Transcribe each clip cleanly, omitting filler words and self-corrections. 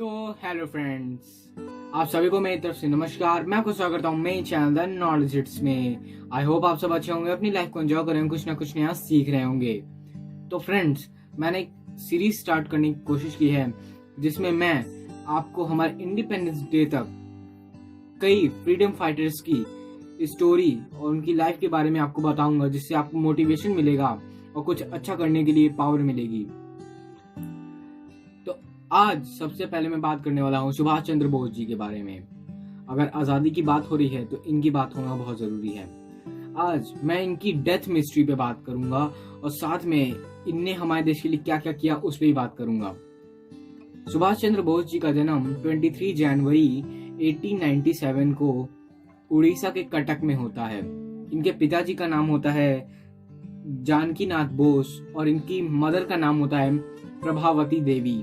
तो hello friends, आप सभी को मेरी तरफ से नमस्कार। मैं आपको स्वागत करता हूँ मेरे चैनल द नॉलेज हिट्स में। आई होप आप सब अच्छे होंगे, अपनी लाइफ को एंजॉय कर रहे होंगे, कुछ ना कुछ नया सीख रहे होंगे। तो फ्रेंड्स, मैंने एक सीरीज स्टार्ट करने की कोशिश की है जिसमें मैं आपको हमारे इंडिपेंडेंस डे तक कई फ्रीडम फाइटर्स की स्टोरी और उनकी लाइफ के बारे में आपको बताऊंगा, जिससे आपको मोटिवेशन मिलेगा और कुछ अच्छा करने के लिए पावर मिलेगी। तो आज सबसे पहले मैं बात करने वाला हूँ सुभाष चंद्र बोस जी के बारे में। अगर आज़ादी की बात हो रही है तो इनकी बात होना बहुत ज़रूरी है। आज मैं इनकी डेथ मिस्ट्री पे बात करूंगा और साथ में इनने हमारे देश के लिए क्या क्या किया उस पर ही बात करूंगा। सुभाष चंद्र बोस जी का जन्म 23 जनवरी 1897 को उड़ीसा के कटक में होता है। इनके पिताजी का नाम होता है जानकी नाथ बोस और इनकी मदर का नाम होता है प्रभावती देवी।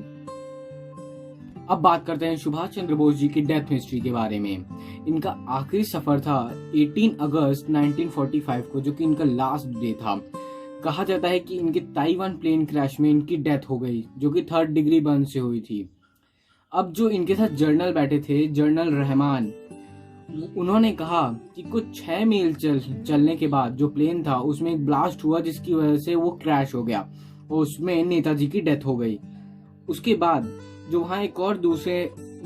अब बात करते हैं सुभाष चंद्र बोस जी की डेथ हिस्ट्री के बारे में। इनका आखिरी सफर था 18 अगस्त 1945 को, जो कि इनका लास्ट डे था। कहा जाता है कि इनके ताइवान प्लेन क्रैश में इनकी डेथ हो गई, जो कि 3rd डिग्री बर्न से हुई थी। अब जो इनके साथ जर्नल बैठे थे, जनरल रहमान, उन्होंने कहा कि कुछ 6 मील चलने के बाद जो प्लेन था उसमें एक ब्लास्ट हुआ, जिसकी वजह से वो क्रैश हो गया और उसमें नेताजी की डेथ हो गई। उसके बाद जो वहाँ एक और दूसरे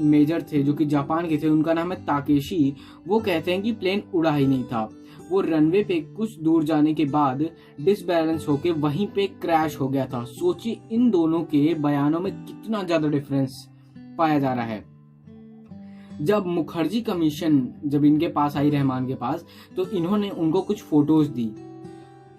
मेजर थे जो कि जापान के थे, उनका नाम है ताकेशी। वो कहते हैं कि प्लेन उड़ा ही नहीं था, वो रनवे पे कुछ दूर जाने के बाद डिसबैलेंस होके वहीं पे क्रैश हो गया था। सोचिए इन दोनों के बयानों में कितना ज्यादा डिफरेंस पाया जा रहा है। जब मुखर्जी कमीशन जब इनके पास आई, रहमान के पास, तो इन्होंने उनको कुछ फोटोज दी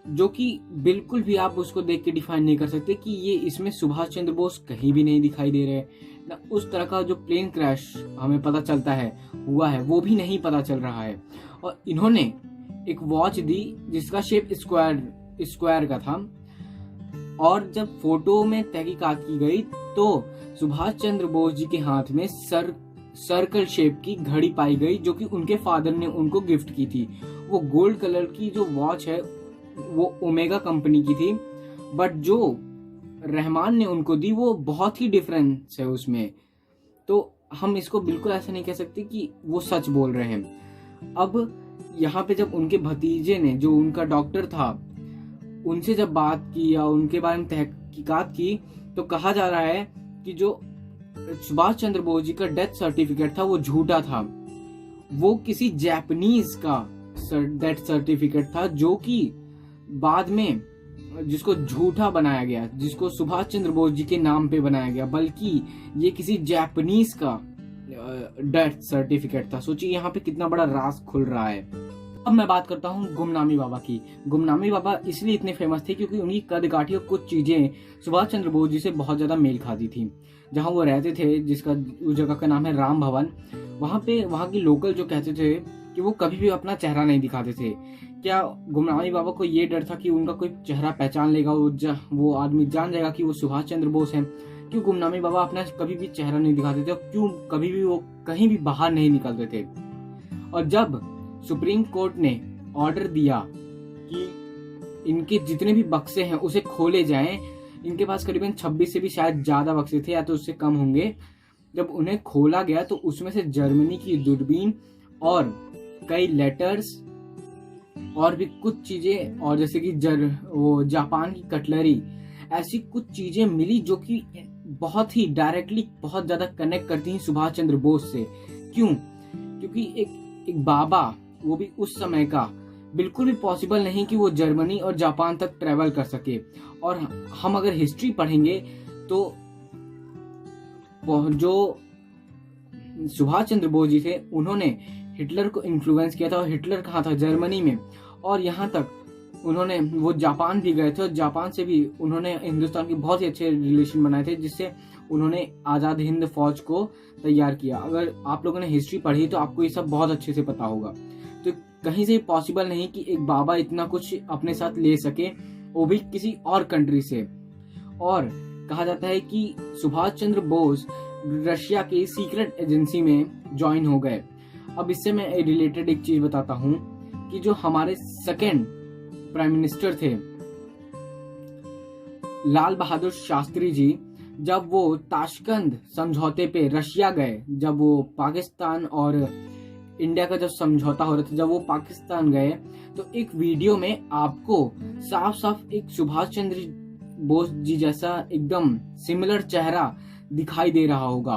जो कि बिल्कुल भी आप उसको देख के डिफाइन नहीं कर सकते कि ये इसमें सुभाष चंद्र बोस कहीं भी नहीं दिखाई दे रहे ना। उस तरह का जो प्लेन क्रैश हमें पता चलता है हुआ है वो भी नहीं पता चल रहा है। और इन्होंने एक वॉच दी जिसका शेप स्क्वायर का था, और जब फोटो में तहकीकात की गई तो सुभाष चंद्र बोस जी के हाथ में सर्कल शेप की घड़ी पाई गई, जो कि उनके फादर ने उनको गिफ्ट की थी। वो गोल्ड कलर की जो वॉच है वो ओमेगा कंपनी की थी, बट जो रहमान ने उनको दी वो बहुत ही डिफरेंस है उसमें। तो हम इसको बिल्कुल ऐसा नहीं कह सकते कि वो सच बोल रहे हैं। अब यहाँ पे जब उनके भतीजे ने, जो उनका डॉक्टर था, उनसे जब बात की या उनके बारे में तहकीकात की, तो कहा जा रहा है कि जो सुभाष चंद्र बोस जी का डेथ सर्टिफिकेट था वो झूठा था। वो किसी जापानीज का डेथ सर्टिफिकेट था, जो कि बाद में जिसको झूठा बनाया गया, जिसको सुभाष चंद्र बोस जी के नाम पे बनाया गया, बल्कि ये किसी जापानीज का डेथ सर्टिफिकेट था। सोचिए यहाँ पे कितना बड़ा राज खुल रहा है। अब मैं बात करता हूँ गुमनामी बाबा की। गुमनामी बाबा इसलिए इतने फेमस थे क्योंकि उनकी कदकाठी और कुछ चीजें सुभाष चंद्र बोस जी से बहुत ज्यादा मेल खाती थी। जहाँ वो रहते थे, उस जगह का नाम है राम भवन, वहाँ की लोकल जो कहते थे कि वो कभी भी अपना चेहरा नहीं दिखाते थे। क्या गुमनामी बाबा को ये डर था कि उनका कोई चेहरा पहचान लेगा, वो आदमी जान जाएगा कि वो सुभाष चंद्र बोस हैं? क्यों गुमनामी बाबा अपना कभी भी चेहरा नहीं दिखाते थे और क्यों कभी भी वो कहीं भी बाहर नहीं निकलते थे? और जब सुप्रीम कोर्ट ने ऑर्डर दिया कि इनके जितने भी बक्से हैं उसे खोले जाएं, इनके पास करीबन 26 से भी शायद ज्यादा बक्से थे या तो उससे कम होंगे। जब उन्हें खोला गया तो उसमें से जर्मनी की दूरबीन और कई लेटर्स और भी कुछ चीजें, और जैसे कि वो जापान की कटलरी, ऐसी कुछ चीजें मिली जो कि बहुत ही डायरेक्टली बहुत ज्यादा कनेक्ट करती हैं सुभाष चंद्र बोस से। क्यों? क्योंकि एक बाबा, वो भी उस समय का, बिल्कुल भी पॉसिबल नहीं कि वो जर्मनी और जापान तक ट्रेवल कर सके। और हम अगर हिस्ट्री पढ़ेंगे तो जो सुभाष चंद्र बोस जी थे उन्होंने हिटलर को इन्फ्लुएंस किया था, और हिटलर कहाँ था? जर्मनी में। और यहाँ तक उन्होंने वो जापान भी गए थे और जापान से भी उन्होंने हिंदुस्तान के बहुत ही अच्छे रिलेशन बनाए थे, जिससे उन्होंने आजाद हिंद फौज को तैयार किया। अगर आप लोगों ने हिस्ट्री पढ़ी तो आपको ये सब बहुत अच्छे से पता होगा। तो कहीं से पॉसिबल नहीं कि एक बाबा इतना कुछ अपने साथ ले सके, वो भी किसी और कंट्री से। और कहा जाता है कि सुभाष चंद्र बोस रशिया की सीक्रेट एजेंसी में ज्वाइन हो गए। अब इससे मैं रिलेटेड एक चीज बताता हूँ कि जो हमारे सेकेंड प्राइम मिनिस्टर थे लाल बहादुर शास्त्री जी, जब वो ताशकंद समझौते पे रशिया गए, जब वो पाकिस्तान और इंडिया का जब समझौता हो रहा था, जब वो पाकिस्तान गए, तो एक वीडियो में आपको साफ साफ एक सुभाष चंद्र बोस जी जैसा एकदम सिमिलर चेहरा दिखाई दे रहा होगा।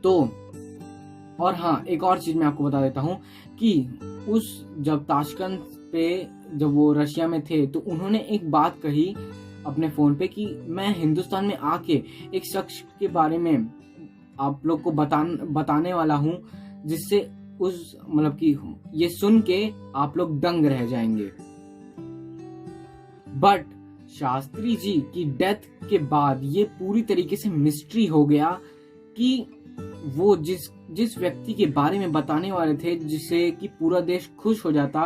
तो और हाँ, एक और चीज मैं आपको बता देता हूँ कि उस जब ताशकंद पे जब वो रशिया में थे, तो उन्होंने एक बात कही अपने फोन पे कि मैं हिंदुस्तान में आके एक शख्स के बारे में आप लोग को बताने वाला हूँ, जिससे उस मतलब कि ये सुन के आप लोग दंग रह जाएंगे। बट शास्त्री जी की डेथ के बाद ये पूरी तरीके से मिस्ट्री हो गया कि वो जिस व्यक्ति के बारे में बताने वाले थे, जिससे कि पूरा देश खुश हो जाता,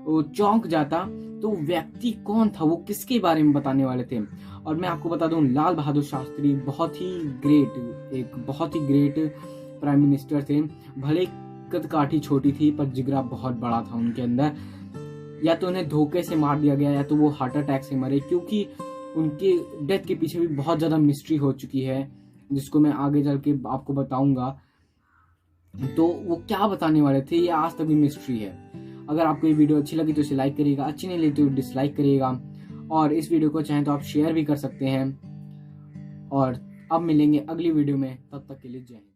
वो चौंक जाता, तो व्यक्ति कौन था, वो किसके बारे में बताने वाले थे। और मैं आपको बता दूं, लाल बहादुर शास्त्री एक बहुत ही ग्रेट प्राइम मिनिस्टर थे। भले कदकाठी छोटी थी पर जिगरा बहुत बड़ा था उनके अंदर। या तो उन्हें धोखे से मार दिया गया, या तो वो हार्ट अटैक से मरे, क्योंकि उनके डेथ के पीछे भी बहुत ज्यादा मिस्ट्री हो चुकी है, जिसको मैं आगे चल के आपको बताऊंगा। तो वो क्या बताने वाले थे, ये आज तक भी मिस्ट्री है। अगर आपको ये वीडियो अच्छी लगी तो इसे लाइक करिएगा, अच्छी नहीं लगी तो डिसलाइक करिएगा, और इस वीडियो को चाहें तो आप शेयर भी कर सकते हैं। और अब मिलेंगे अगली वीडियो में, तब तक के लिए जय हिंद।